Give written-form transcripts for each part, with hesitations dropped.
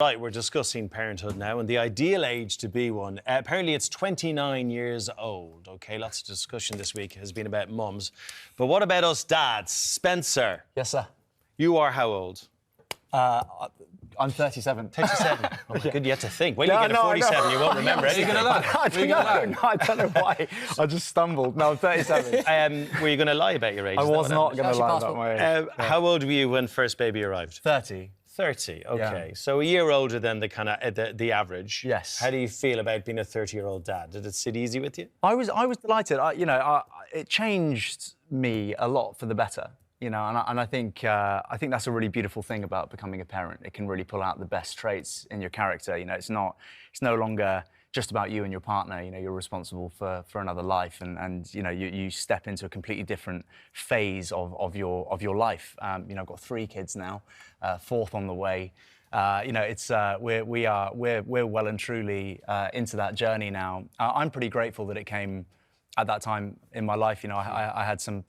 Right, we're discussing parenthood now and the ideal age to be one. Apparently it's 29 years old. OK, lots of discussion this week has been about mums. But what about us dads? Spencer. Yes, sir. You are how old? I'm 37. 37. Oh, my God, you have to think. When you get to 47, you won't remember anything. I don't know why. I just stumbled. No, I'm 37. Were you going to lie about your age? I was not going to lie about my age. How old were you when first baby arrived? 30. 30, OK. Yeah. So a year older than the kind of the average. Yes. How do you feel about being a 30-year-old dad? Did it sit easy with you? I was delighted. It changed me a lot for the better. You know, and I think that's a really beautiful thing about becoming a parent. It can really pull out the best traits in your character. You know, it's no longer just about you and your partner. You know, you're responsible for another life, and you know, you step into a completely different phase of your life. You know, I've got 3 kids now, 4th on the way. You know, it's we're well and truly into that journey now. I'm pretty grateful that it came at that time in my life. You know, I had some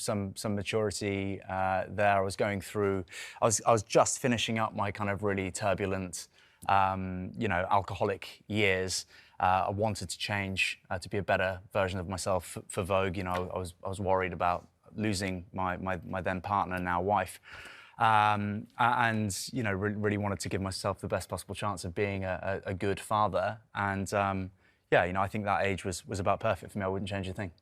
maturity there. I was going through. I was just finishing up my kind of really turbulent, you know, alcoholic years. I wanted to change to be a better version of myself for Vogue. You know, I was worried about losing my then partner, now wife, and you know, really wanted to give myself the best possible chance of being a good father. And yeah, you know, I think that age was about perfect for me. I wouldn't change a thing.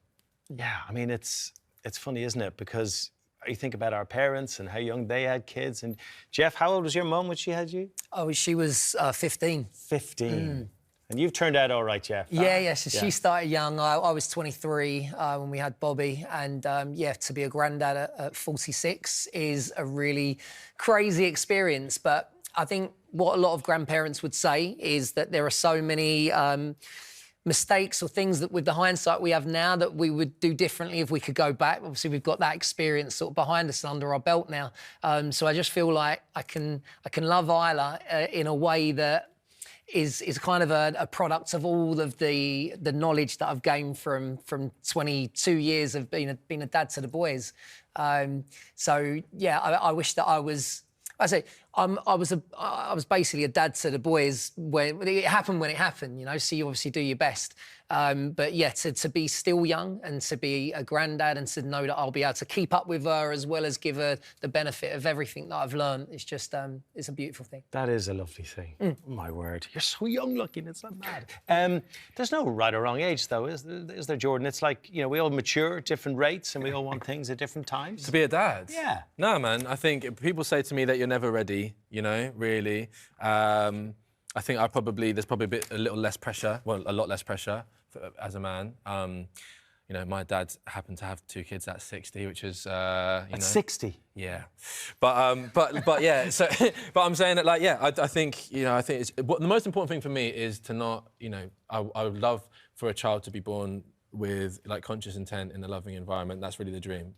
Yeah, I mean, it's funny, isn't it? Because you think about our parents and how young they had kids. And Jeff, how old was your mum when she had you? Oh, she was 15. 15. And you've turned out all right, Jeff. Yeah. So she started young. I was 23 when we had Bobby. And yeah, to be a granddad at 46 is a really crazy experience. But I think what a lot of grandparents would say is that there are so many mistakes or things that with the hindsight we have now that we would do differently if we could go back. Obviously, we've got that experience sort of behind us and under our belt now. So I just feel like I can love Isla in a way that is kind of a product of all of the knowledge that I've gained from 22 years of being a dad to the boys. So yeah, I wish that I was. I was basically a dad to the boys when it happened, you know, so you obviously do your best. But yeah, to be still young and to be a granddad and to know that I'll be able to keep up with her as well as give her the benefit of everything that I've learned, it's just, it's a beautiful thing. That is a lovely thing. Oh, my word. You're so young looking, it's not bad. There's no right or wrong age, though, is there, Jordan? It's like, you know, we all mature at different rates and we all want things at different times. To be a dad? Yeah. No, man, I think people say to me that you're never ready, you know, really. I think there's probably a little less pressure, well, a lot less pressure as a man. You know, my dad happened to have 2 kids at 60, which is, you know... At 60? Yeah. But yeah, so, but I'm saying that, like, yeah, I think, you know, I think the most important thing for me is to not, you know, I would love for a child to be born with, like, conscious intent in a loving environment. That's really the dream.